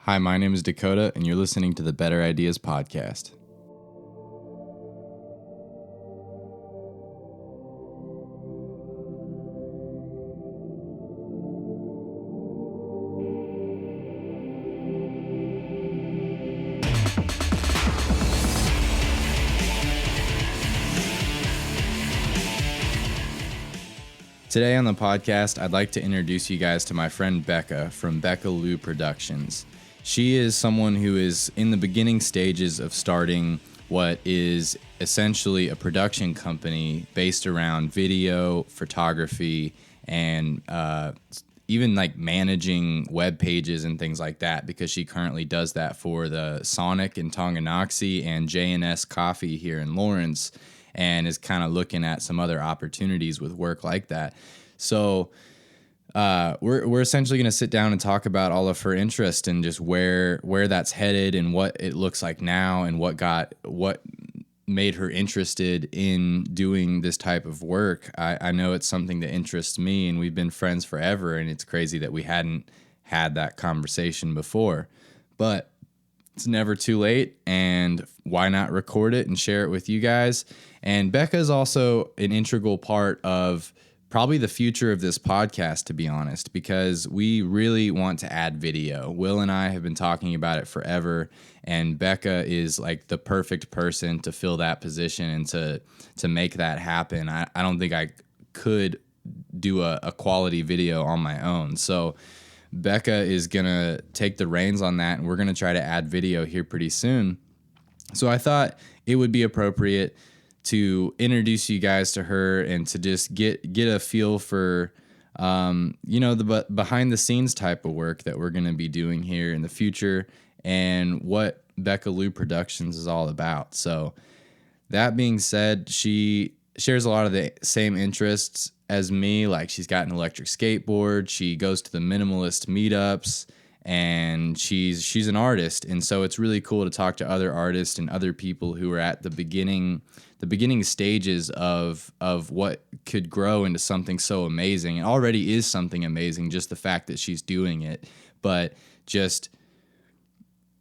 Hi, my name is Dakota, and you're listening to the Better Ideas Podcast. Today on the podcast, I'd like to introduce you guys to my friend Bekah from BekahLü Productions. She is someone who is in the beginning stages of starting what is essentially a production company based around video, photography, and even like managing web pages and things like that, because she currently does that for the Sonic in Tonganoxie and J&S Coffee here in Lawrence, and is kind of looking at some other opportunities with work like that. So we're essentially going to sit down and talk about all of her interest and just where that's headed and what it looks like now and what made her interested in doing this type of work. I know it's something that interests me, and we've been friends forever, and it's crazy that we hadn't had that conversation before. But it's never too late, and why not record it and share it with you guys? And Bekah is also an integral part of probably the future of this podcast, to be honest, because we really want to add video. Will and I have been talking about it forever, and Bekah is like the perfect person to fill that position and to make that happen. I don't think I could do a quality video on my own. So Bekah is going to take the reins on that, and we're going to try to add video here pretty soon. So I thought it would be appropriate to introduce you guys to her and to just get a feel for, the behind the scenes type of work that we're going to be doing here in the future and what BekahLü Productions is all about. So that being said, she shares a lot of the same interests as me. Like, she's got an electric skateboard. She goes to the minimalist meetups, and she's an artist. And so it's really cool to talk to other artists and other people who are at the beginning stages of what could grow into something so amazing. It already is something amazing, just the fact that she's doing it, but just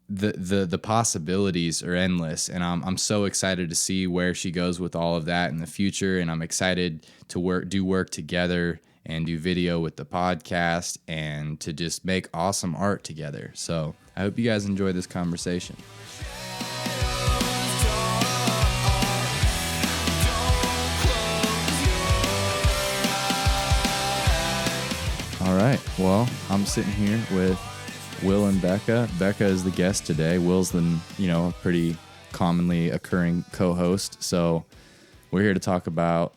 the possibilities are endless, and I'm so excited to see where she goes with all of that in the future. And I'm excited to do work together and do video with the podcast and to just make awesome art together. So I hope you guys enjoy this conversation. All right. Well, I'm sitting here with Will and Bekah. Bekah is the guest today. Will's the, pretty commonly occurring co-host. So we're here to talk about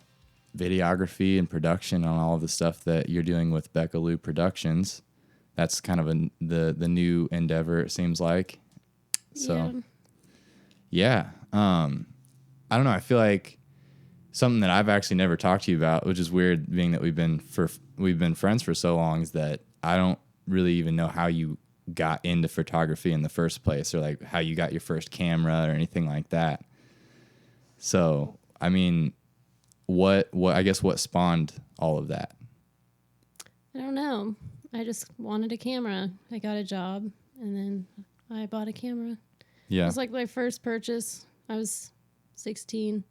videography and production on all of the stuff that you're doing with BekahLü Productions. That's kind of the new endeavor, it seems like. So, yeah. I don't know. I feel like something that I've actually never talked to you about, which is weird, being that we've been friends for so long, is that I don't really even know how you got into photography in the first place, or like how you got your first camera or anything like that. So, I mean, what spawned all of that? I don't know. I just wanted a camera. I got a job, and then I bought a camera. Yeah. It was like my first purchase. I was 16.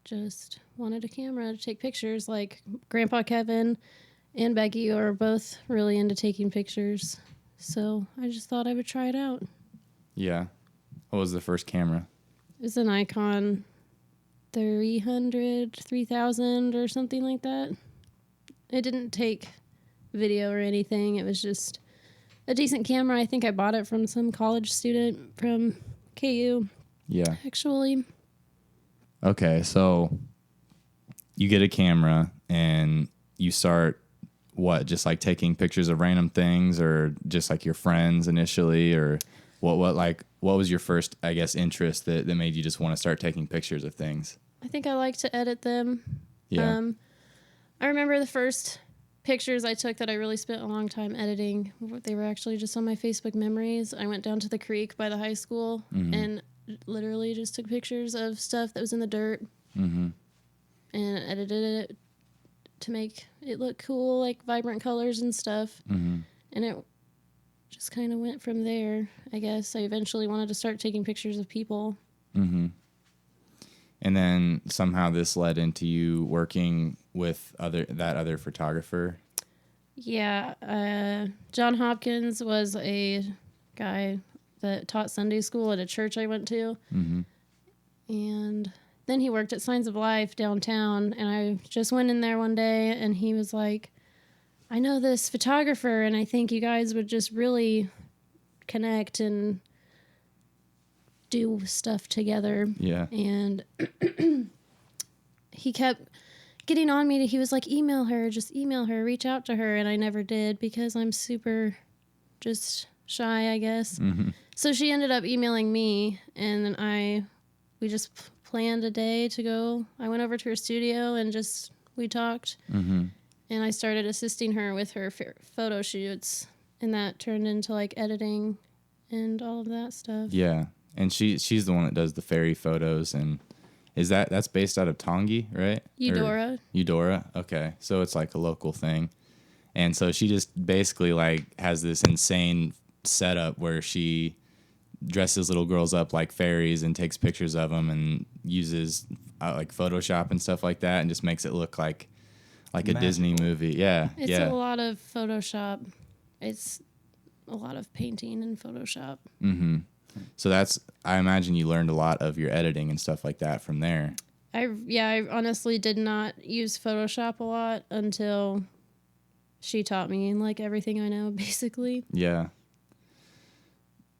Just wanted a camera to take pictures. Like, Grandpa Kevin and Becky are both really into taking pictures. So I just thought I would try it out. Yeah. What was the first camera? It was an Icon 3000 or something like that. It didn't take video or anything. It was just a decent camera. I think I bought it from some college student from KU. Yeah. Actually. Okay, so you get a camera and you start just like taking pictures of random things, or just like your friends initially, or what was your first, I guess, interest that made you just want to start taking pictures of things? I think I like to edit them. Yeah. I remember the first pictures I took that I really spent a long time editing. They were actually just on my Facebook memories. I went down to the creek by the high school and literally just took pictures of stuff that was in the dirt and edited it to make it look cool, like vibrant colors and stuff. And it just kind of went from there. I guess I eventually wanted to start taking pictures of people. Mm-hmm. And then somehow this led into you working with that other photographer. Yeah, John Hopkins was a guy that taught Sunday school at a church I went to. Mm-hmm. And then he worked at Signs of Life downtown, and I just went in there one day, and he was like, I know this photographer, and I think you guys would just really connect and do stuff together. Yeah. And he kept getting on me. He was like, email her, reach out to her. And I never did because I'm super just shy, I guess. Mm-hmm. So she ended up emailing me, and then we just planned a day to go. I went over to her studio and we talked. Mm-hmm. And I started assisting her with her photo shoots, and that turned into like editing and all of that stuff. Yeah. And she's the one that does the fairy photos, and that's based out of Tongi, right? Eudora. Eudora. Okay. So it's like a local thing. And so she just basically like has this insane setup where she dresses little girls up like fairies and takes pictures of them and uses like Photoshop and stuff like that and just makes it look like a Disney movie. Yeah. It's yeah. a lot of Photoshop. It's a lot of painting and Photoshop. Mm-hmm. So I imagine you learned a lot of your editing and stuff like that from there. I honestly did not use Photoshop a lot until she taught me like everything I know, basically. Yeah.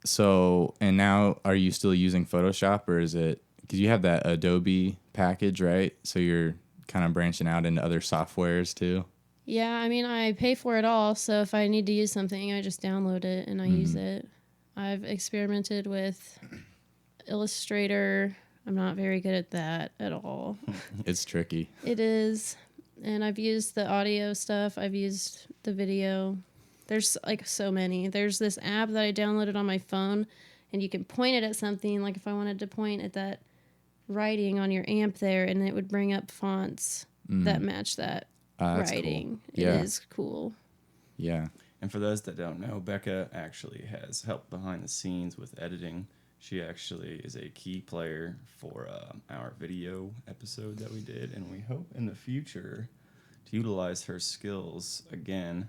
So, and now are you still using Photoshop, or is it, because you have that Adobe package, right? So you're kind of branching out into other softwares too? Yeah, I mean, I pay for it all, so if I need to use something, I just download it and I use it. I've experimented with Illustrator. I'm not very good at that at all. It's tricky. It is. And I've used the audio stuff. I've used the video. There's like so many. There's this app that I downloaded on my phone, and you can point it at something. Like if I wanted to point at that writing on your amp there, and it would bring up fonts that match that writing. Cool. It is cool. Yeah. And for those that don't know, Bekah actually has helped behind the scenes with editing. She actually is a key player for our video episode that we did, and we hope in the future to utilize her skills again,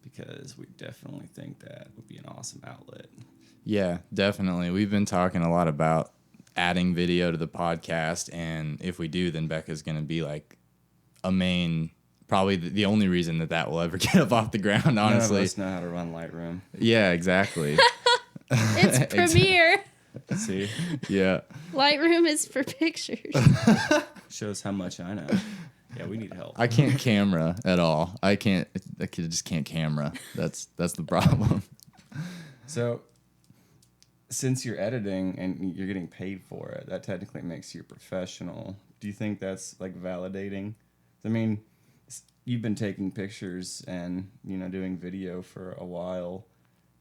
because we definitely think that would be an awesome outlet. Yeah, definitely. We've been talking a lot about adding video to the podcast, and if we do, then Bekah's going to be like a main... Probably the only reason that will ever get up off the ground, honestly. None of us know how to run Lightroom. Yeah, exactly. It's Premiere. See? Yeah. Lightroom is for pictures. Shows how much I know. Yeah, we need help. I can't camera at all. I just can't camera. That's the problem. So, since you're editing and you're getting paid for it, that technically makes you a professional. Do you think that's like validating? I mean, you've been taking pictures and, doing video for a while,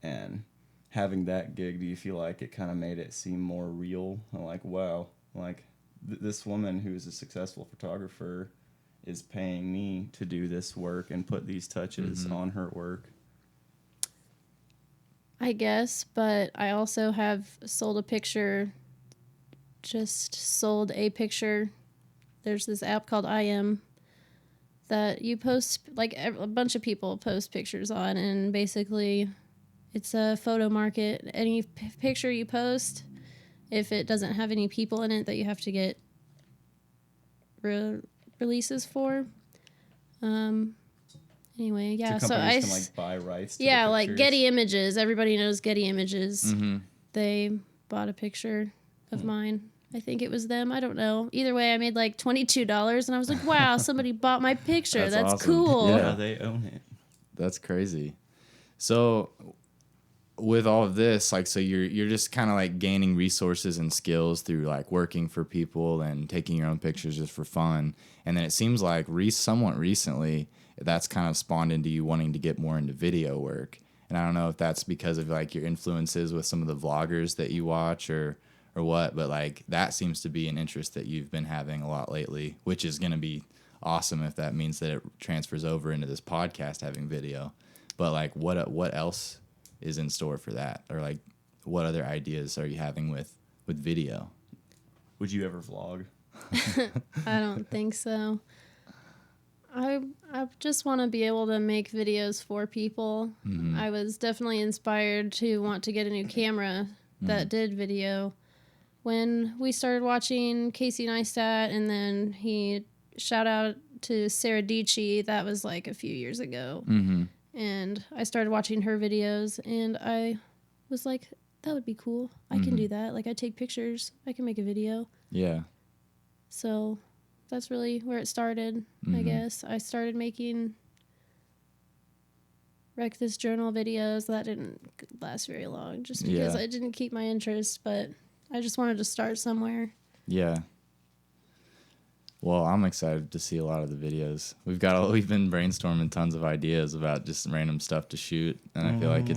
and having that gig, do you feel like it kind of made it seem more real? Like, wow, like this woman who's a successful photographer is paying me to do this work and put these touches on her work. I guess, but I also have sold a picture. There's this app called IM that you post, like a bunch of people post pictures on, and basically it's a photo market. Any picture you post, if it doesn't have any people in it that you have to get releases for. Anyway, yeah. So companies can buy rights. To the like pictures. Getty Images. Everybody knows Getty Images. They bought a picture of mine. I think it was them. I don't know. Either way, I made like $22, and I was like, wow, somebody bought my picture. That's awesome. cool. Yeah. Now they own it. That's crazy. So with all of this, like, so you're just kind of like gaining resources and skills through like working for people and taking your own pictures just for fun. And then it seems like somewhat recently that's kind of spawned into you wanting to get more into video work. And I don't know if that's because of like your influences with some of the vloggers that you watch or what, but like that seems to be an interest that you've been having a lot lately, which is going to be awesome if that means that it transfers over into this podcast having video. But like what else is in store for that, or like what other ideas are you having with video? Would you ever vlog? I don't think so. I just want to be able to make videos for people. I was definitely inspired to want to get a new camera that did video when we started watching Casey Neistat, and then he shout out to Sarah Dietschy. That was like a few years ago. And I started watching her videos, and I was like, that would be cool. I can do that. Like, I take pictures. I can make a video. Yeah. So that's really where it started, I guess. I started making Wreck This Journal videos. That didn't last very long just because I didn't keep my interest, but I just wanted to start somewhere. Yeah. Well, I'm excited to see a lot of the videos. We've been brainstorming tons of ideas about just random stuff to shoot, and I feel like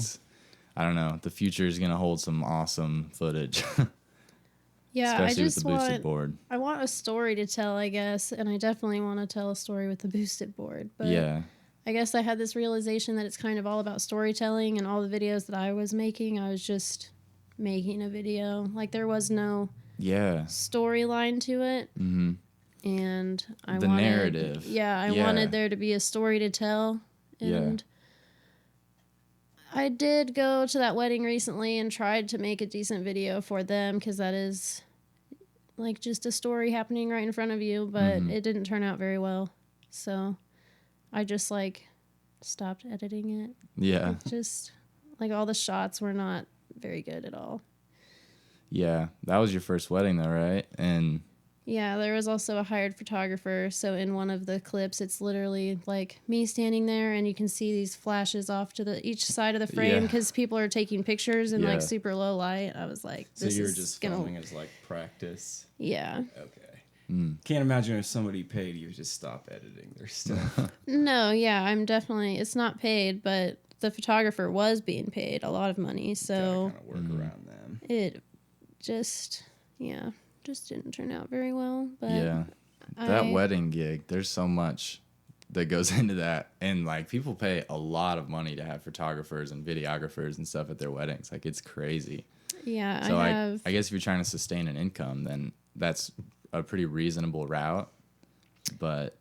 I don't know, the future is going to hold some awesome footage. Yeah, Especially I just with the boosted board. I want a story to tell, I guess, and I definitely want to tell a story with the boosted board. But Yeah. I guess I had this realization that it's kind of all about storytelling, and all the videos that I was making, I was just making a video. Like, there was no storyline to it. And I wanted narrative. I wanted there to be a story to tell. And I did go to that wedding recently and tried to make a decent video for them, because that is like just a story happening right in front of you, but it didn't turn out very well. So I just like stopped editing it. Yeah. It just like all the shots were not very good at all. Yeah. That was your first wedding though, right? And yeah, there was also a hired photographer. So in one of the clips, it's literally like me standing there, and you can see these flashes off to each side of the frame because people are taking pictures in like super low light. I was like, this so you're is just gonna... filming as like practice. Yeah. Okay. Can't imagine if somebody paid you to just stop editing their stuff. No, yeah, I'm definitely. It's not paid, but the photographer was being paid a lot of money, so kind of work around them. It just didn't turn out very well. But that wedding gig, there's so much that goes into that, and like people pay a lot of money to have photographers and videographers and stuff at their weddings. Like, it's crazy. Yeah. So I guess if you're trying to sustain an income, then that's a pretty reasonable route. But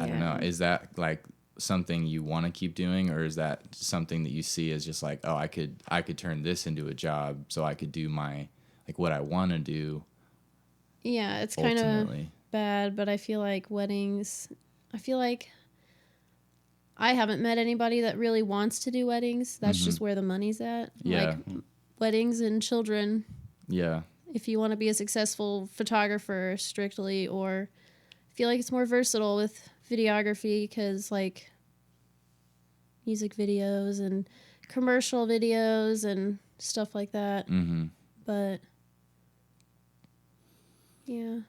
I don't know, is that like something you want to keep doing, or is that something that you see as just like, oh, I could turn this into a job so I could do my like what I want to do? Yeah, it's kind of bad, but I feel like weddings, I haven't met anybody that really wants to do weddings. That's just where the money's at. Yeah. Like weddings and children. Yeah. If you want to be a successful photographer strictly, or I feel like it's more versatile with videography, because like music videos and commercial videos and stuff like that. But yeah.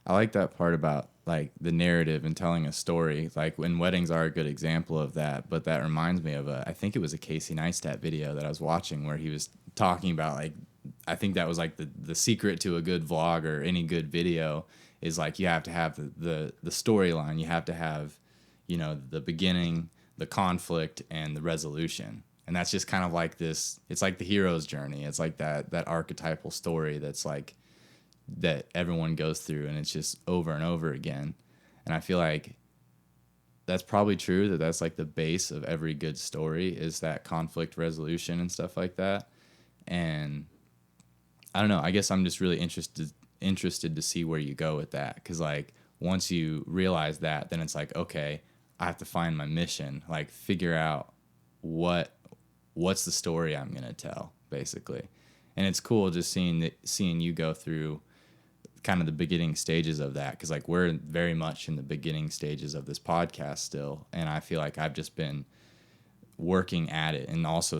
I like that part about like the narrative and telling a story. Like, when weddings are a good example of that, but that reminds me of I think it was a Casey Neistat video that I was watching where he was talking about like, I think that was like the secret to a good vlog or any good video is like you have to have the storyline. You have to have, you know, the beginning, the conflict, and the resolution. And that's just kind of like this, it's like the hero's journey. It's like that archetypal story that's like, that everyone goes through, and it's just over and over again. And I feel like that's probably true, that's like the base of every good story is that conflict resolution and stuff like that. And I don't know, I guess I'm just really interested to see where you go with that, because like once you realize that, then it's like, okay, I have to find my mission, like figure out what's the story I'm gonna tell, basically. And it's cool just seeing you go through kind of the beginning stages of that, because like we're very much in the beginning stages of this podcast still, and I feel like I've just been working at it, and also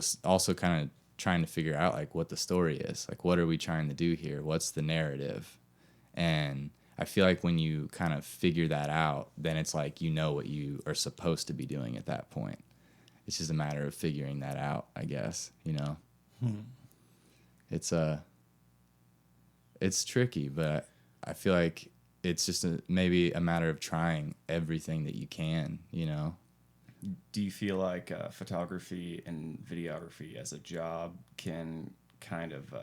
kind of trying to figure out like what the story is, like what are we trying to do here, what's the narrative. And I feel like when you kind of figure that out, then it's like you know what you are supposed to be doing at that point. It's just a matter of figuring that out, I guess, you know. It's tricky, but I feel like it's just maybe a matter of trying everything that you can, you know. Do you feel like photography and videography as a job can kind of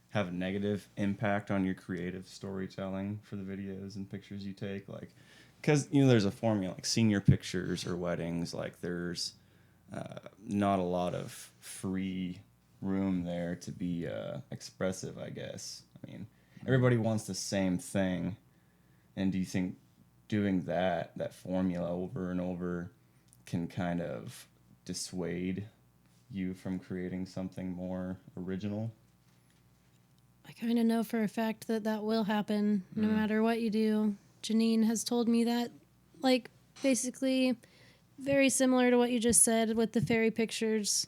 have a negative impact on your creative storytelling for the videos and pictures you take? Like, because, there's a formula, like senior pictures or weddings, like there's not a lot of free room there to be expressive, I guess. I mean, everybody wants the same thing. And do you think doing that formula over and over can kind of dissuade you from creating something more original? I kind of know for a fact that will happen no matter what you do. Janine has told me that, like, basically very similar to what you just said with the fairy pictures.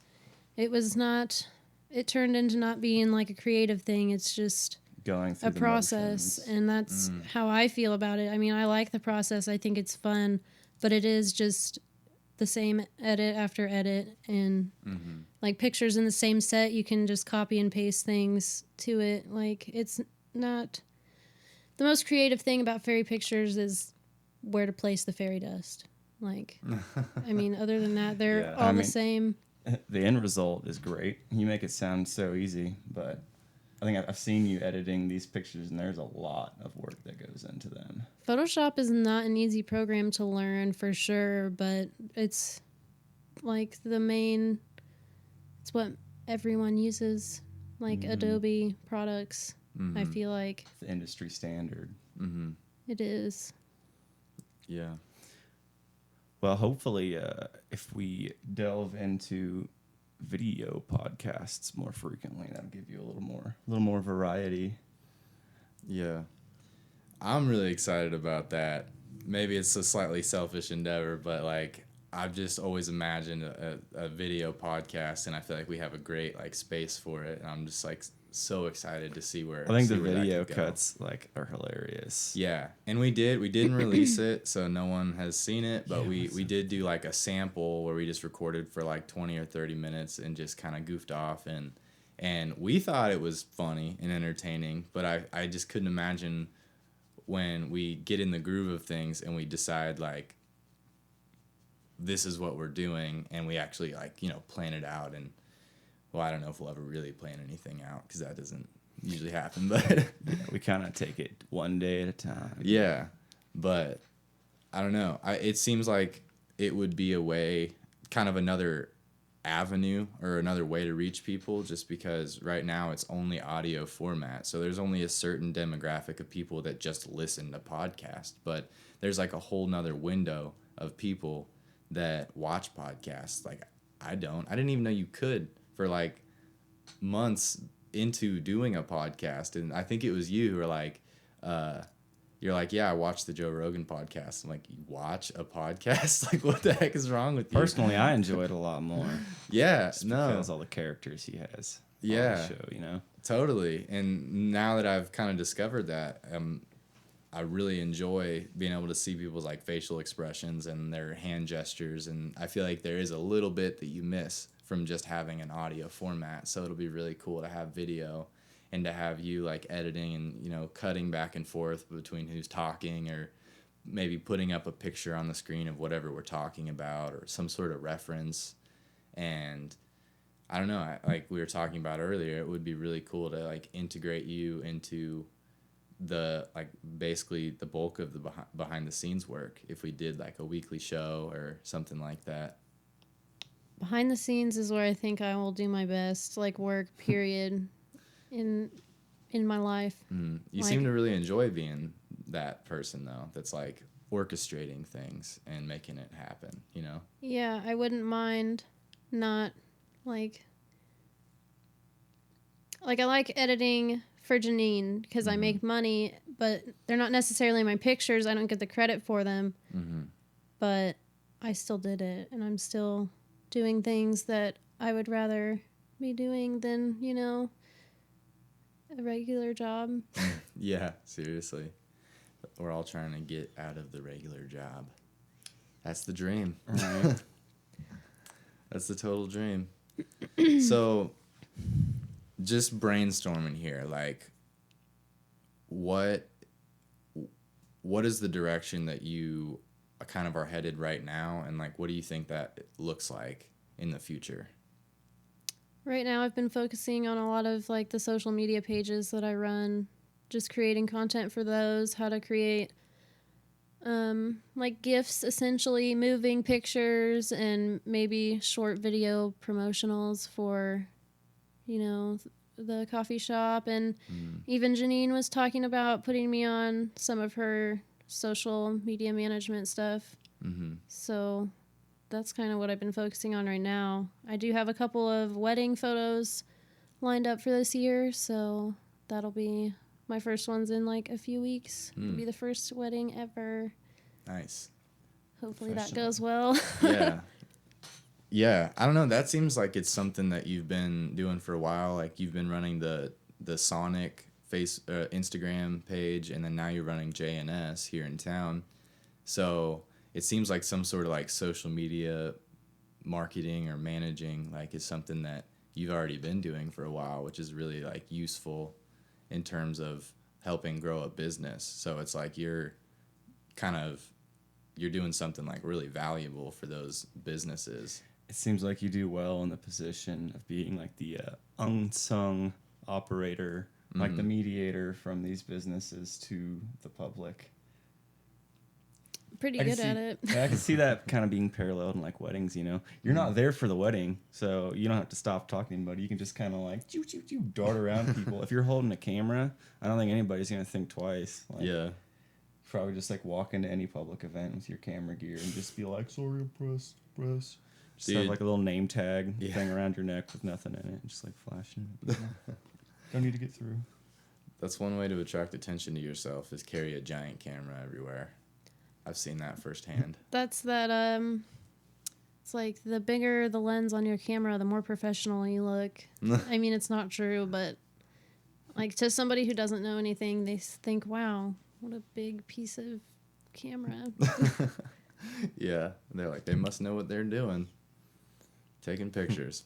It turned into not being like a creative thing. It's just Going through a process. And that's how I feel about it. I mean, I like the process. I think it's fun, but it is just the same edit after edit. And like pictures in the same set, you can just copy and paste things to it. Like, it's not... The most creative thing about fairy pictures is where to place the fairy dust. Like, I mean, other than that, they're all the same. The end result is great. You make it sound so easy, but I think I've seen you editing these pictures, and there's a lot of work that goes into them. Photoshop is not an easy program to learn for sure, but it's like it's what everyone uses, like Adobe products. I feel like The industry standard. it is. Yeah. Well, hopefully, if we delve into video podcasts more frequently, that'll give you a little more variety. Yeah. I'm really excited about that. Maybe it's a slightly selfish endeavor, but like I've just always imagined a video podcast, and I feel like we have a great like space for it. And I'm just like so excited to see where I think the where that video could go. cuts like are hilarious. Yeah, and we didn't release it, so no one has seen it, but we did do like a sample where we just recorded for like 20 or 30 minutes and just kind of goofed off, and we thought it was funny and entertaining, but I just couldn't imagine when we get in the groove of things and we decide like this is what we're doing, and we actually like plan it out. And well, I don't know if we'll ever really plan anything out because that doesn't usually happen, but we kind of take it one day at a time. Yeah, but I don't know. It seems like it would be a way, kind of another avenue or another way to reach people, just because right now it's only audio format. So there's only a certain demographic of people that just listen to podcasts, but there's like a whole nother window of people that watch podcasts. Like I didn't even know you could for like months into doing a podcast. And I think it was you who were like, you're like, yeah, I watched the Joe Rogan podcast. I'm like, you watch a podcast? Like, what the heck is wrong with you? Personally, I enjoy it a lot more. Yeah, because all the characters he has. Yeah, on the show, totally. And now that I've kind of discovered that, I really enjoy being able to see people's like facial expressions and their hand gestures, and I feel like there is a little bit that you miss from just having an audio format. So it'll be really cool to have video and to have you like editing and cutting back and forth between who's talking, or maybe putting up a picture on the screen of whatever we're talking about or some sort of reference. And I don't know, like we were talking about earlier, it would be really cool to like integrate you into the like basically the bulk of the behind the scenes work if we did like a weekly show or something like that. Behind the scenes is where I think I will do my best, like work period in my life. You seem to really enjoy being that person though, that's like orchestrating things and making it happen, Yeah, I wouldn't mind not like I like editing for Janine because I make money, but they're not necessarily my pictures. I don't get the credit for them. But I still did it, and I'm still doing things that I would rather be doing than, a regular job. Yeah, seriously. We're all trying to get out of the regular job. That's the dream. Right. That's the total dream. So, just brainstorming here, like, what is the direction that you kind of are headed right now, and like what do you think that looks like in the future? Right now, I've been focusing on a lot of like the social media pages that I run, just creating content for those, how to create like GIFs, essentially, moving pictures, and maybe short video promotionals for, the coffee shop. And even Janine was talking about putting me on some of her social media management stuff. So that's kind of what I've been focusing on right now. I do have a couple of wedding photos lined up for this year, so that'll be my first one's in like a few weeks. It'll be the first wedding ever. Nice. Hopefully that goes well. Yeah. I don't know. That seems like it's something that you've been doing for a while. Like you've been running the Sonic Instagram page, and then now you're running JNS here in town. So it seems like some sort of like social media marketing or managing like is something that you've already been doing for a while, which is really like useful in terms of helping grow a business. So it's like you're doing something like really valuable for those businesses. It seems like you do well in the position of being like the unsung operator, like the mediator from these businesses to the public. Pretty good at it. I can see that kind of being paralleled in like weddings, you know. You're not there for the wedding, so you don't have to stop talking to anybody. You can just kind of like dart around people. If you're holding a camera, I don't think anybody's going to think twice. Like, Yeah. Probably just like walk into any public event with your camera gear and just be like, sorry, press. Just have like a little name tag thing around your neck with nothing in it, just like flashing. Don't need to get through. That's one way to attract attention to yourself is carry a giant camera everywhere. I've seen that firsthand. That's that, it's like the bigger the lens on your camera, the more professional you look. I mean, it's not true, but like to somebody who doesn't know anything, they think, wow, what a big piece of camera. Yeah. They're like, they must know what they're doing. Taking pictures.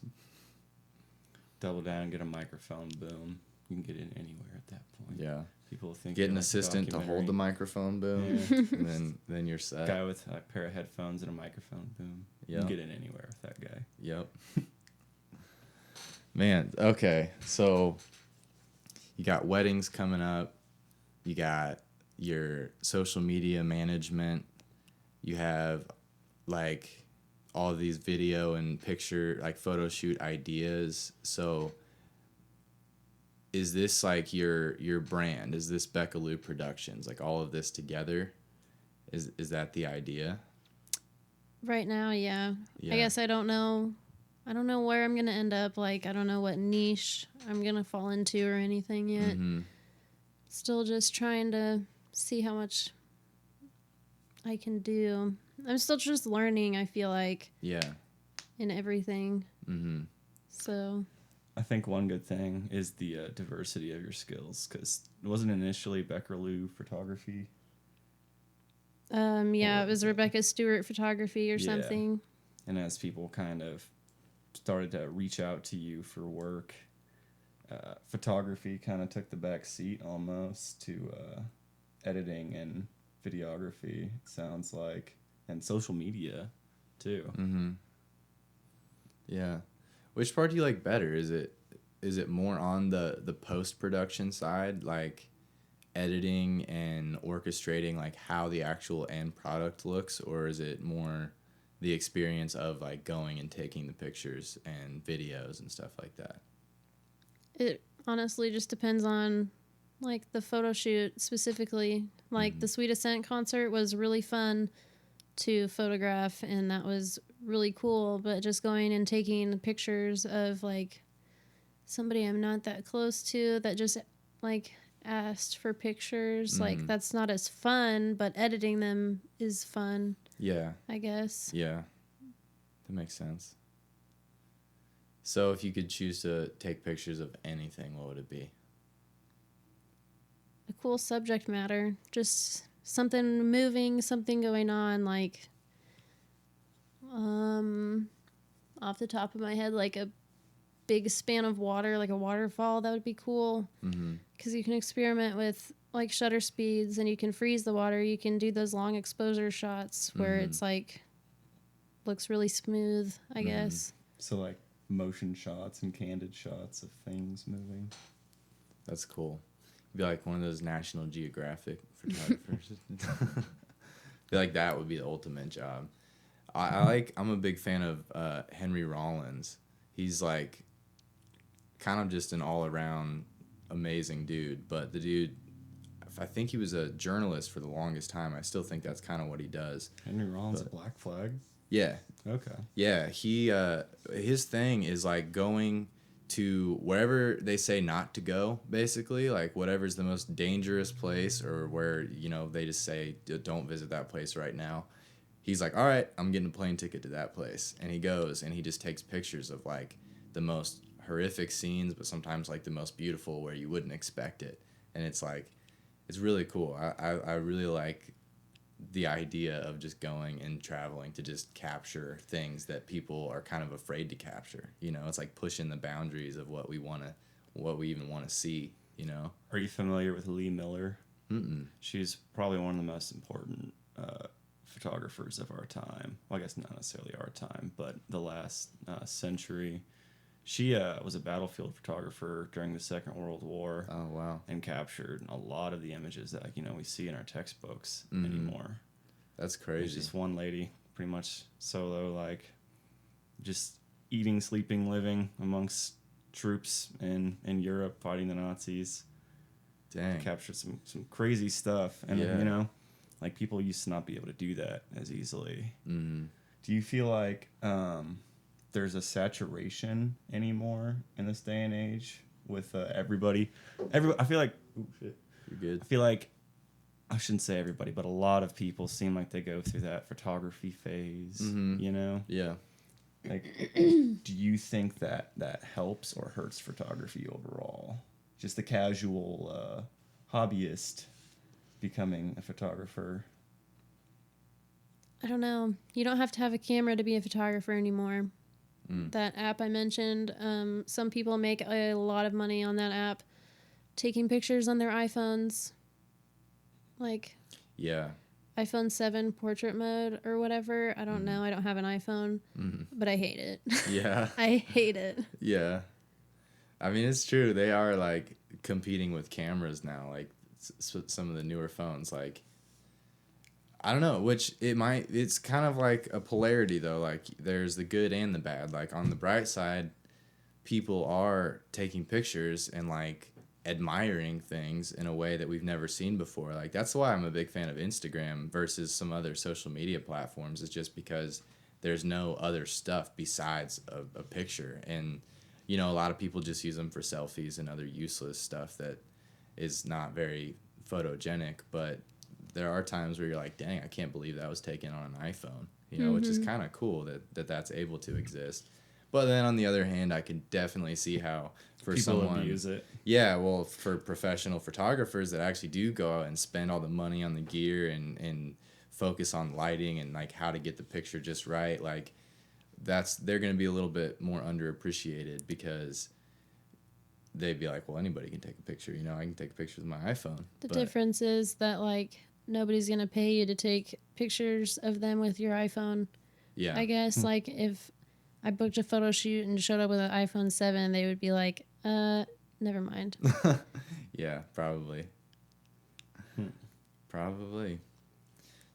Double down, get a microphone, boom. You can get in anywhere at that point. Yeah. People think get an assistant to hold the microphone, boom. Yeah. And then you're set. Guy with a pair of headphones and a microphone, boom. Yep. You can get in anywhere with that guy. Yep. Man, okay. So you got weddings coming up. You got your social media management. You have like all of these video and picture, like photo shoot ideas. So is this like your brand? Is this BekahLü Productions? Like all of this together? Is that the idea? Right now, yeah. I guess I don't know where I'm going to end up. Like, I don't know what niche I'm going to fall into or anything yet. Mm-hmm. Still just trying to see how much I can do. I'm still just learning, I feel like. Yeah. In everything. Mm-hmm. So I think one good thing is the diversity of your skills, because it wasn't initially BekahLü photography. Yeah, it was Bekah Stewart photography or something. And as people kind of started to reach out to you for work, photography kind of took the back seat almost to editing and videography, it sounds like, and social media too. Mm-hmm. Yeah. Which part do you like better? Is it more on the post-production side, like editing and orchestrating like how the actual end product looks, or is it more the experience of like going and taking the pictures and videos and stuff like that? It honestly just depends on like the photo shoot specifically. Like the Sweet Ascent concert was really fun to photograph, and that was really cool, but just going and taking pictures of like somebody I'm not that close to that just like asked for pictures, like that's not as fun, but editing them is fun. Yeah. I guess. Yeah. That makes sense. So if you could choose to take pictures of anything, what would it be? A cool subject matter. Just something moving, something going on, like off the top of my head, like a big span of water, like a waterfall. That would be cool. Because you can experiment with like shutter speeds, and you can freeze the water. You can do those long exposure shots where it's like looks really smooth, I guess. So like motion shots and candid shots of things moving. That's cool. Be like one of those National Geographic photographers. Feel like that would be the ultimate job. I'm a big fan of Henry Rollins. He's like kind of just an all around amazing dude, but the dude, I think he was a journalist for the longest time. I still think that's kind of what he does. Henry Rollins, a Black Flag. Yeah. Okay. Yeah, he his thing is like going to wherever they say not to go, basically, like whatever's the most dangerous place or where, you know, they just say don't visit that place right now. He's like, all right, I'm getting a plane ticket to that place. And he goes and he just takes pictures of like the most horrific scenes, but sometimes like the most beautiful where you wouldn't expect it. And it's like, it's really cool. I really like the idea of just going and traveling to just capture things that people are kind of afraid to capture. You know, it's like pushing the boundaries of what we even want to see, you know? Are you familiar with Lee Miller? Mm-mm. She's probably one of the most important photographers of our time. Well, I guess not necessarily our time, but the last century. She was a battlefield photographer during the Second World War. Oh, wow. And captured a lot of the images that, you know, we see in our textbooks anymore. That's crazy. There's just one lady, pretty much solo, like just eating, sleeping, living amongst troops in Europe fighting the Nazis. Dang. Captured some crazy stuff. And, Yeah. you know, like people used to not be able to do that as easily. Mm-hmm. Do you feel like there's a saturation anymore in this day and age with everybody? I feel like... Ooh, shit. You're good. I feel like, I shouldn't say everybody, but a lot of people seem like they go through that photography phase, you know? Yeah. Like, do you think that helps or hurts photography overall? Just the casual hobbyist becoming a photographer? I don't know. You don't have to have a camera to be a photographer anymore. That app I mentioned, some people make a lot of money on that app taking pictures on their iPhones. Like, Yeah. iPhone 7 portrait mode or whatever. I don't know. I don't have an iPhone, but I hate it. Yeah. I hate it. Yeah. I mean, it's true. They are like competing with cameras now. Like some of the newer phones, like, I don't know, it's kind of like a polarity though. Like there's the good and the bad. Like on the bright side, people are taking pictures and like admiring things in a way that we've never seen before. Like that's why I'm a big fan of Instagram versus some other social media platforms. It's just because there's no other stuff besides a picture. And, you know, a lot of people just use them for selfies and other useless stuff that is not very photogenic, but there are times where you're like, dang, I can't believe that was taken on an iPhone, you know, which is kind of cool that's able to exist. But then on the other hand, I can definitely see how for people someone abuse it. Yeah, well, for professional photographers that actually do go out and spend all the money on the gear and focus on lighting and like how to get the picture just right, like they're going to be a little bit more underappreciated because they'd be like, well, anybody can take a picture, you know, I can take a picture with my iPhone. The difference is that like nobody's going to pay you to take pictures of them with your iPhone. Yeah. I guess like if I booked a photo shoot and showed up with an iPhone 7, they would be like, never mind. Yeah, probably. Probably.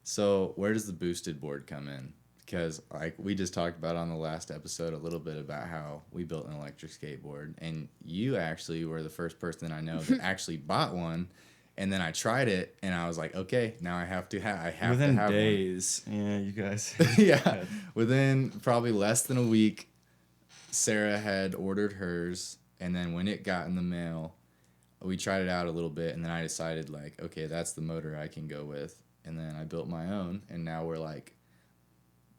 So where does the boosted board come in? Because like we just talked about on the last episode a little bit about how we built an electric skateboard, and you actually were the first person I know that actually bought one. And then I tried it, and I was like, okay, now I have to have Within to have days. One. Yeah, you guys. Yeah, within probably less than a week, Sarah had ordered hers, and then when it got in the mail, we tried it out a little bit, and then I decided like, okay, that's the motor I can go with, and then I built my own, and now we're like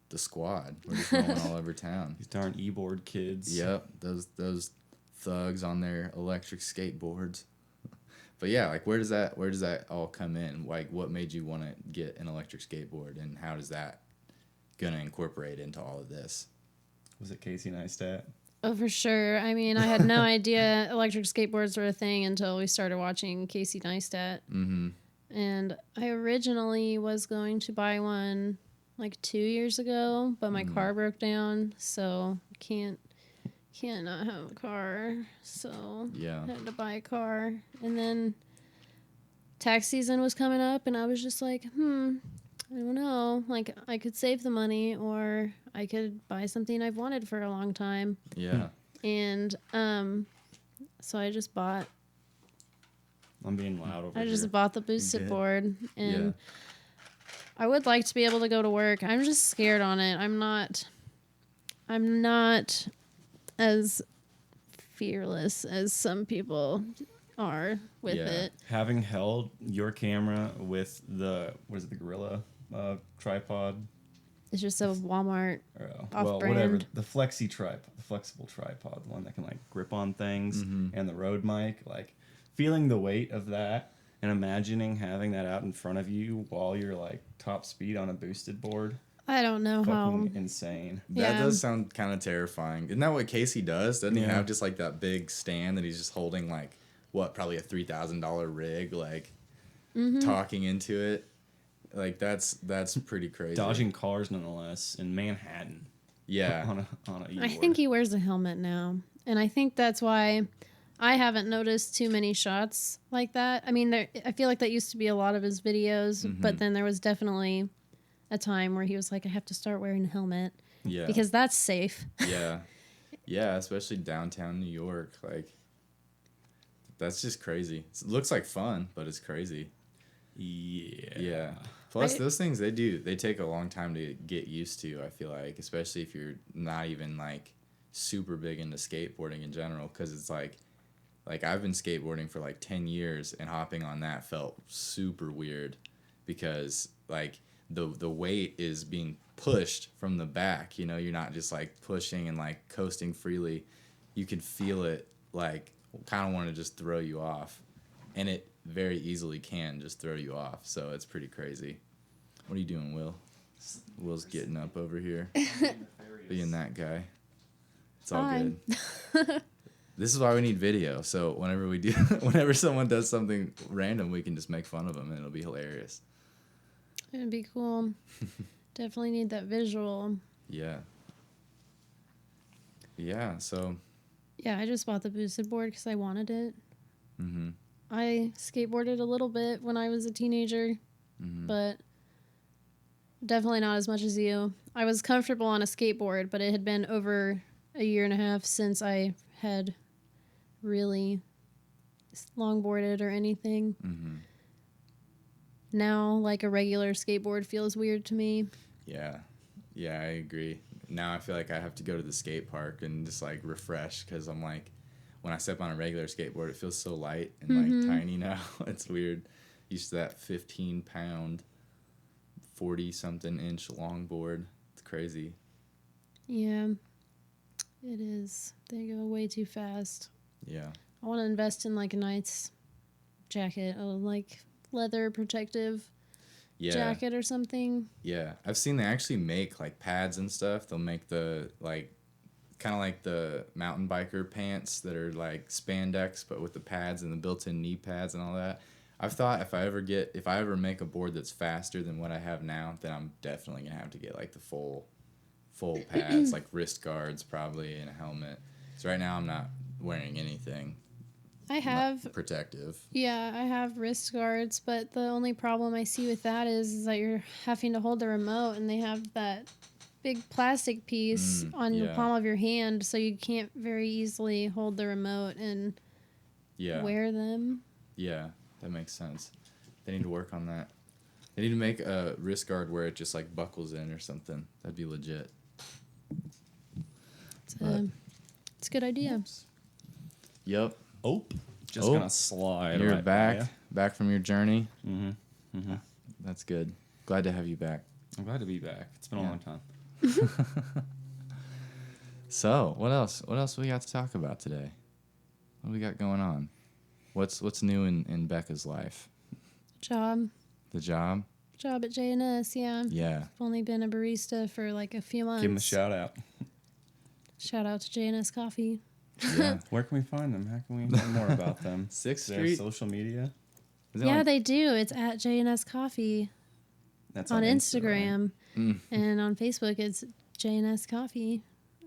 the squad. We're just rolling all over town. These darn e-board kids. Yep, those thugs on their electric skateboards. But yeah, like where does that all come in? Like what made you want to get an electric skateboard, and how does that gonna incorporate into all of this? Was it Casey Neistat? Oh, for sure. I mean, I had no idea electric skateboards were a thing until we started watching Casey Neistat. Mm-hmm. And I originally was going to buy one like 2 years ago, but my car broke down, so can't not have a car. So Yeah. I had to buy a car. And then tax season was coming up, and I was just like, I don't know. Like, I could save the money, or I could buy something I've wanted for a long time. Yeah. And so I just bought. I'm being loud over I here. just bought the boosted board, and Yeah. I would like to be able to go to work. I'm just scared on it. I'm not as fearless as some people are with Yeah. it. Having held your camera with the Gorilla tripod, It's just a Walmart whatever, off-brand. the flexible tripod, one that can like grip on things, and the Rode mic, like feeling the weight of that and imagining having that out in front of you while you're like top speed on a boosted board. I don't know how. Fucking insane. That Yeah. does sound kind of terrifying. Isn't that what Casey does? Doesn't he Yeah. have just like that big stand that he's just holding like probably a $3,000 rig, like talking into it? Like that's pretty crazy. Dodging cars nonetheless in Manhattan. Yeah. on a I e-board. think he wears a helmet now, and I think that's why I haven't noticed too many shots like that. I mean, I feel like that used to be a lot of his videos, but then there was definitely a time where he was like, I have to start wearing a helmet Yeah. because that's safe. Yeah. Yeah, especially downtown New York. Like, that's just crazy. It looks like fun, but it's crazy. Yeah. Yeah. Plus, I- those things, they take a long time to get used to, I feel like, especially if you're not even, like, super big into skateboarding in general, because it's like I've been skateboarding for, like, 10 years, and hopping on that felt super weird because, like, the weight is being pushed from the back, you know, you're not just like pushing and like coasting freely. You can feel it like kind of want to just throw you off, and it very easily can just throw you off. So it's pretty crazy. What are you doing, Will? Will's getting up over here, being that guy. It's all Fine. good. This is why we need video. So whenever someone does something random, we can just make fun of them and it'll be hilarious. It'd be cool. Definitely need that visual. Yeah. Yeah, so. Yeah, I just bought the boosted board because I wanted it. Mm-hmm. I skateboarded a little bit when I was a teenager, but definitely not as much as you. I was comfortable on a skateboard, but it had been over a year and a half since I had really longboarded or anything. Mm-hmm. Now, like, a regular skateboard feels weird to me. Yeah. Yeah, I agree. Now I feel like I have to go to the skate park and just like refresh, because I'm like, when I step on a regular skateboard, it feels so light and like tiny now. It's weird. Used to that 15-pound, 40-something inch longboard. It's crazy. Yeah, it is. They go way too fast. Yeah. I want to invest in like a nice jacket, like leather protective Yeah. jacket or something. Yeah. I've seen they actually make like pads and stuff. They'll make the like kind of like the mountain biker pants that are like spandex, but with the pads and the built-in knee pads and all that. I've thought if I ever make a board that's faster than what I have now, then I'm definitely gonna have to get like the full pads, like wrist guards probably, and a helmet. So right now I'm not wearing anything I have, protective. yeah, I have wrist guards, but the only problem I see with that is that you're having to hold the remote, and they have that big plastic piece on the yeah. palm of your hand, so you can't very easily hold the remote and wear them. Yeah, that makes sense. They need to work on that. They need to make a wrist guard where it just like buckles in or something. That'd be legit. It's a good idea. Yep. Oh, just Oh, gonna slide. You're right back. by ya. Back from your journey. Mhm. Mhm. That's good. Glad to have you back. I'm glad to be back. It's been a Yeah. long time. So, what else? What else we got to talk about today? What do we got going on? What's new in Becca's life? Job The job? at J&S, yeah. Yeah. I've only been a barista for like a few months. Give him a shout out. Shout out to J&S Coffee. Yeah. Where can we find them? How can we learn more about them? 6th Do they have Street. social media? Is it Yeah, like- they do. It's at J&S Coffee That's on Insta, right? Instagram. Mm. And on Facebook, it's J&S Coffee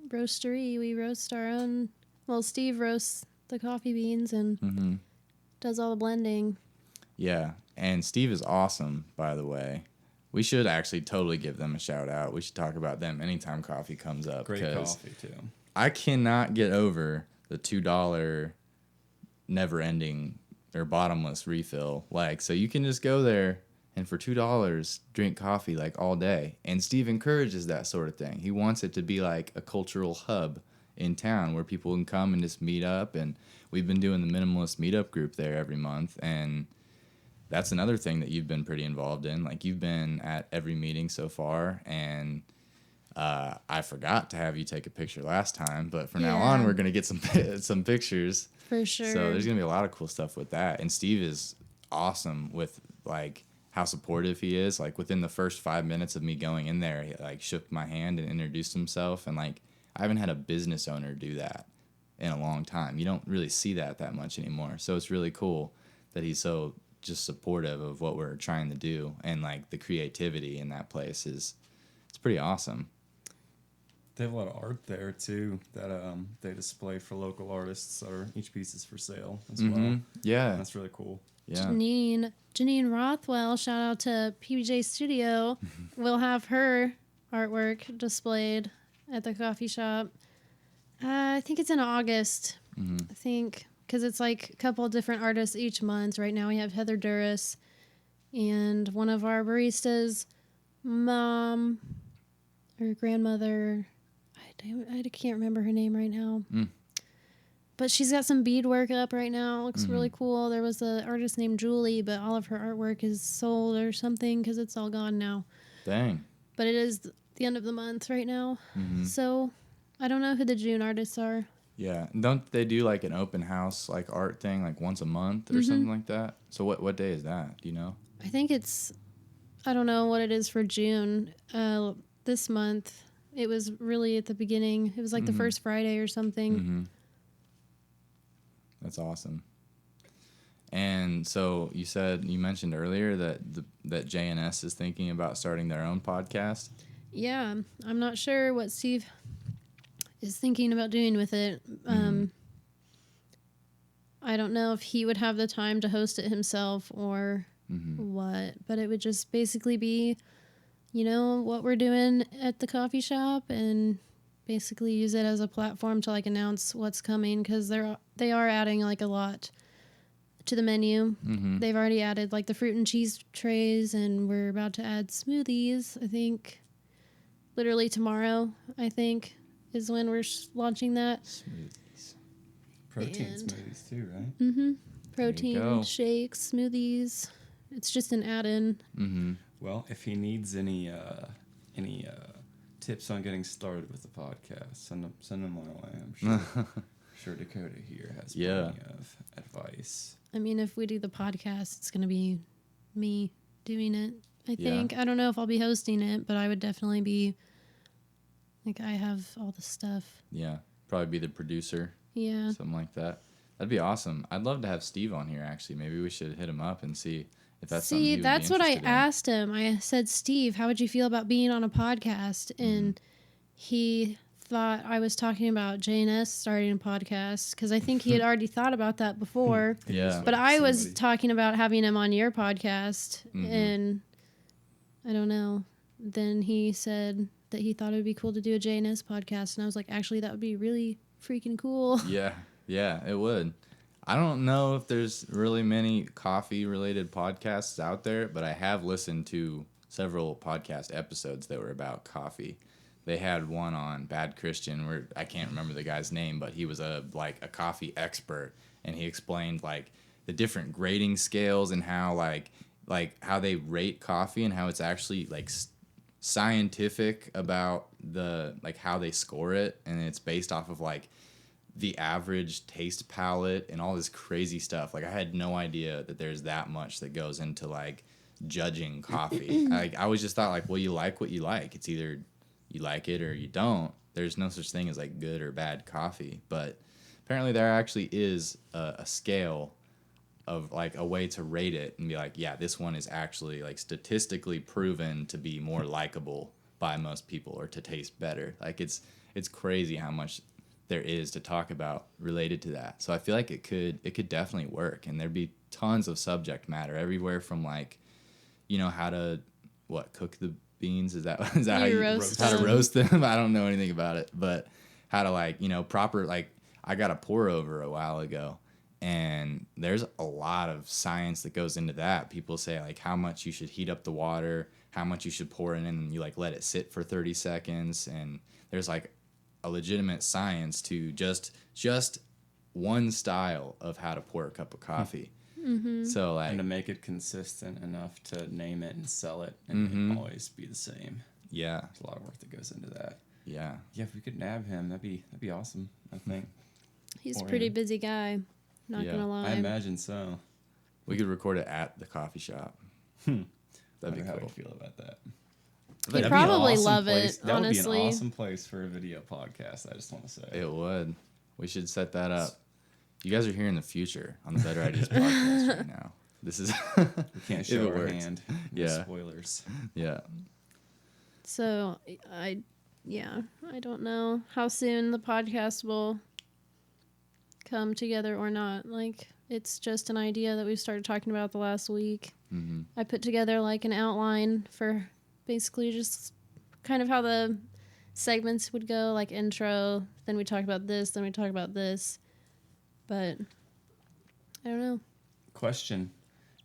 Roastery. We roast our own. Well, Steve roasts the coffee beans and Mhm. does all the blending. Yeah, and Steve is awesome, by the way. We should actually totally give them a shout out. We should talk about them anytime coffee comes up. Great 'cause coffee too. I cannot get over the $2 never-ending or bottomless refill. Like, so you can just go there and for $2 drink coffee like all day. And Steve encourages that sort of thing. He wants it to be like a cultural hub in town where people can come and just meet up. And we've been doing the minimalist meetup group there every month. And that's another thing that you've been pretty involved in. Like, you've been at every meeting so far, and I forgot to have you take a picture last time, but from now on, Yeah. we're gonna get some pictures. For sure. So there's gonna be a lot of cool stuff with that. And Steve is awesome with like how supportive he is. Like, within the first 5 minutes of me going in there, he like shook my hand and introduced himself. And like, I haven't had a business owner do that in a long time. You don't really see that much anymore. So it's really cool that he's so just supportive of what we're trying to do, and like the creativity in that place it's pretty awesome. They have a lot of art there too that they display for local artists, or each piece is for sale as well. Mhm. Yeah, That's really cool. yeah. Janine Rothwell, shout out to PBJ Studio, will have her artwork displayed at the coffee shop. I think it's in August. Mhm. I think because it's like a couple of different artists each month. Right now we have Heather Duras and one of our baristas' mom or grandmother. I can't remember her name right now. Mm. But she's got some beadwork up right now. It looks Mhm. really cool. There was an artist named Julie, but all of her artwork is sold or something because it's all gone now. Dang. But it is the end of the month right now. Mhm. So I don't know who the June artists are. Yeah, don't they do like an open house like art thing like once a month or something like that? So what day is that? Do you know? I think I don't know what it is for June. This month, it was really at the beginning. It was like the first Friday or something. Mm-hmm. That's awesome. And so you mentioned earlier that J&S is thinking about starting their own podcast. Yeah, I'm not sure what Steve is thinking about doing with it. I don't know if he would have the time to host it himself or what, but it would just basically be, what we're doing at the coffee shop, and basically use it as a platform to like announce what's coming, because they are adding like a lot to the menu. They've already added like the fruit and cheese trays, and we're about to add smoothies. I think literally tomorrow, is when we're launching that. Smoothies. Protein And- smoothies too, right? Protein go. shakes, smoothies. It's just an add-in. Mm-hmm. Well, if he needs any tips on getting started with the podcast, send them my way. I'm sure Dakota here has Yeah. plenty of advice. I mean, if we do the podcast, it's going to be me doing it, I Yeah. think. I don't know if I'll be hosting it, but I would definitely be, like, I have all the stuff. Yeah, probably be the producer, Yeah. something like that. That'd be awesome. I'd love to have Steve on here. Actually, maybe we should hit him up and see if that's something he See, would that's be what I interested in. asked him. I said, Steve, how would you feel about being on a podcast? And he thought I was talking about J&S starting a podcast, because I think he had already thought about that before. Yeah. But I was Somebody- talking about having him on your podcast, and I don't know. Then he said that he thought it would be cool to do a J&S podcast, and I was like, actually, that would be really freaking cool. Yeah, it would. I don't know if there's really many coffee-related podcasts out there, but I have listened to several podcast episodes that were about coffee. They had one on Bad Christian where I can't remember the guy's name, but he was a coffee expert, and he explained like the different grading scales and how like how they rate coffee and how it's actually like scientific about the like how they score it, and it's based off of like the average taste palette and all this crazy stuff. Like, I had no idea that there's that much that goes into like judging coffee. Like, I always just thought like, well, you like what you like. It's either you like it or you don't. there's no such thing as like good or bad coffee, but apparently there actually is a scale of like a way to rate it and be like, yeah, this one is actually like statistically proven to be more likable by most people or to taste better. Like it's crazy how much there is to talk about related to that. So I feel like it could definitely work, and there'd be tons of subject matter everywhere from like, you know, how to cook the beans. Is that how you roast how to them. roast them? I don't know anything about it, but how to like, you know, proper, like I got a pour over a while ago, and there's a lot of science that goes into that. People say like how much you should heat up the water, how much you should pour it in, and you like let it sit for 30 seconds, and there's like a legitimate science to just one style of how to pour a cup of coffee. Mm-hmm. So like, and to make it consistent enough to name it and sell it and always be the same. yeah, There's a lot of work that goes into that. yeah, If we could nab him, that'd be awesome, I think. He's a Or pretty him. busy guy. Not Yeah. gonna lie. I imagine so. we could record it at the coffee shop. I That'd be wonder how cool. he'd feel about that. He'd That'd be an probably awesome love place. it, That honestly. would be an awesome place for a video podcast, I just want to say. It would. We should set that up. You guys are here in the future on the Better Ideas podcast right now. This is We can't if show it our works. hand. No Yeah. spoilers. Yeah. So I don't know how soon the podcast will come together or not. Like, it's just an idea that we started talking about the last week. Mm-hmm. I put together like an outline for basically just kind of how the segments would go, like intro, then we talk about this, then we talk about this. But I don't know. Question.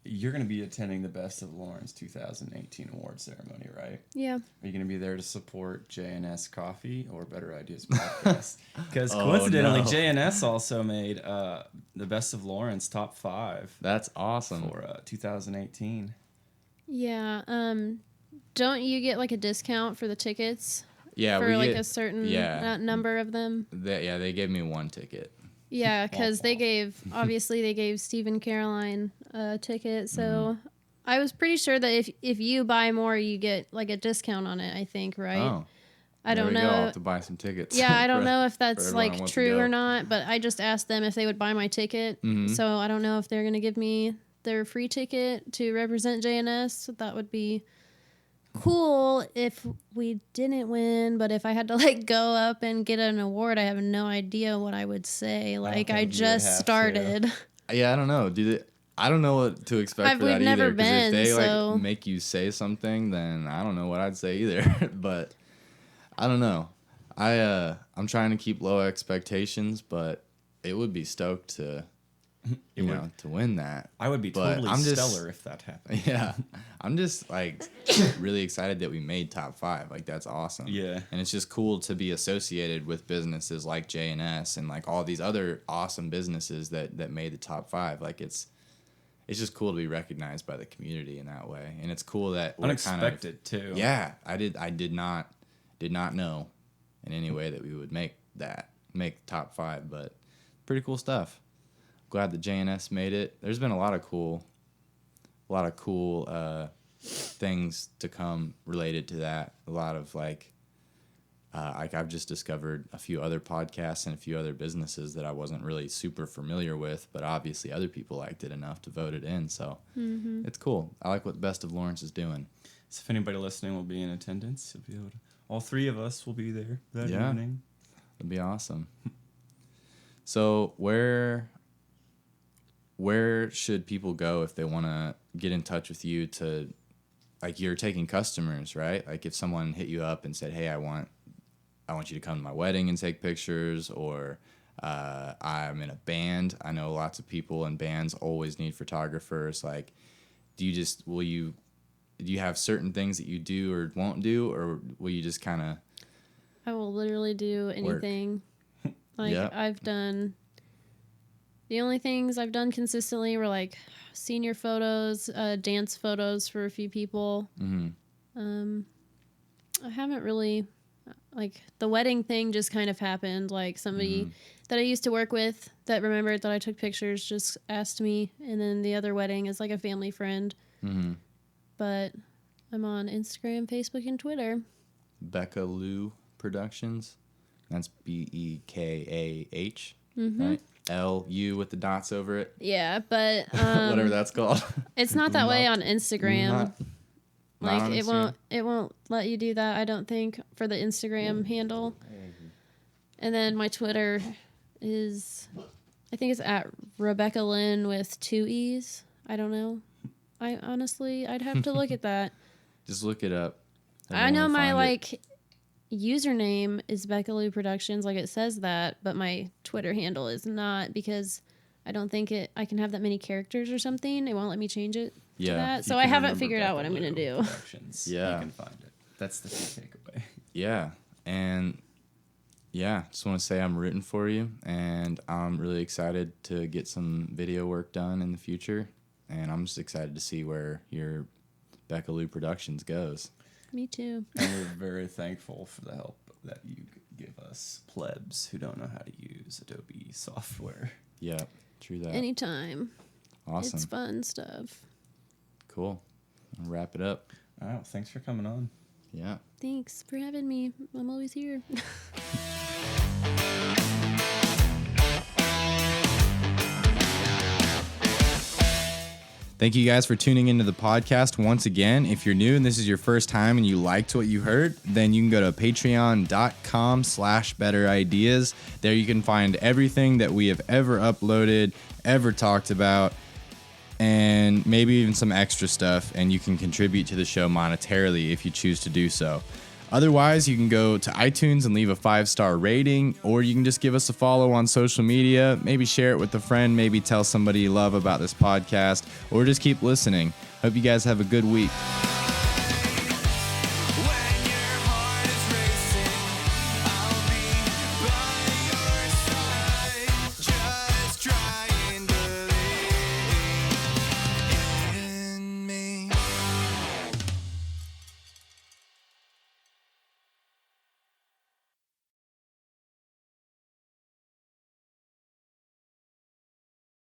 You're going to be attending the Best of Lawrence 2018 award ceremony, right? Yeah. Are you going to be there to support JNS Coffee or Better Ideas Podcast? Because Oh, coincidentally, no. JNS also made the Best of Lawrence top 5 That's awesome. for 2018. Yeah. Don't you get like a discount for the tickets? Yeah, for we like get, a certain yeah. number of them? They gave me one ticket. Yeah, because they gave Steve and Caroline a ticket. So I was pretty sure that if you buy more, you get like a discount on it, I think, right? Oh. I don't There we go. I'll know. have to buy some tickets. Yeah, I don't for- know if for that's everyone who like wants to true go. or not, but I just asked them if they would buy my ticket. Mhm. So I don't know if they're going to give me their free ticket to represent JNS. That would be cool if we didn't win, but if I had to like go up and get an award, I have no idea what I would say. Like, I think you would just have to. started. Yeah, I don't know. I don't know what to expect for We've that never either. Because if been, they so- like make you say something, then I don't know what I'd say either. But I don't know. I'm trying to keep low expectations, but it would be stoked to to win that. I would be But totally I'm just- stellar if that happened. Yeah, I'm just like really excited that we made top 5. Like that's awesome. Yeah. and it's just cool to be associated with businesses like JNS and like all these other awesome businesses that made the top 5. Like it's just cool to be recognized by the community in that way, and it's cool that we're Unexpected, too. Yeah, I did not know in any way that we would make top 5, but pretty cool stuff. Glad that JNS made it. There's been a lot of cool things to come related to that. A lot of like I've just discovered a few other podcasts and a few other businesses that I wasn't really super familiar with, but obviously other people liked it enough to vote it in. So it's cool. I like what Best of Lawrence is doing. So if anybody listening will be in attendance, you'll be able to, all 3 of us will be there that Yeah. evening. It'd be awesome. So where should people go if they want to get in touch with you to, like, you're taking customers, right? Like if someone hit you up and said, hey, I want you to come to my wedding and take pictures, or I'm in a band. I know lots of people in bands always need photographers. Like, do you have certain things that you do or won't do, or will you just kind of... I will literally do anything. Like, Yeah. The only things I've done consistently were like senior photos, dance photos for a few people. Mm-hmm. I haven't really, like, the wedding thing just kind of happened. Like, somebody that I used to work with that remembered that I took pictures just asked me. And then the other wedding is like a family friend. Mm-hmm. But I'm on Instagram, Facebook, and Twitter. BekahLü Productions. That's Bekah, right? LU with the dots over it. Yeah, but Whatever that's called. it's not that way on Instagram. Not on it Instagram? won't let you do that, I don't think, for the Instagram handle. And then my Twitter is, I think it's at Rebecca Lynn with 2 E's. I don't know. I'd have to look at that. Just look it up. I know Everyone my find it. username is BekahLü Productions, like it says that, but my Twitter handle is not, because I don't think I can have that many characters or something. It won't let me change it to that. So I haven't figured out what I'm gonna do. Yeah. You can find it. That's the key takeaway. Yeah. And yeah, just want to say I'm rooting for you, and I'm really excited to get some video work done in the future. And I'm just excited to see where your BekahLü Productions goes. Me too. And we're very thankful for the help that you give us plebs who don't know how to use Adobe software. Yeah, true that. Anytime. Awesome. It's fun stuff. Cool. I'll wrap it up. All right, well, thanks for coming on. Yeah. Thanks for having me. I'm always here. Thank you guys for tuning into the podcast once again. If you're new and this is your first time and you liked what you heard, then you can go to patreon.com/betterideas. There you can find everything that we have ever uploaded, ever talked about, and maybe even some extra stuff, and you can contribute to the show monetarily if you choose to do so. Otherwise, you can go to iTunes and leave a 5-star rating, or you can just give us a follow on social media, maybe share it with a friend, maybe tell somebody you love about this podcast, or just keep listening. Hope you guys have a good week.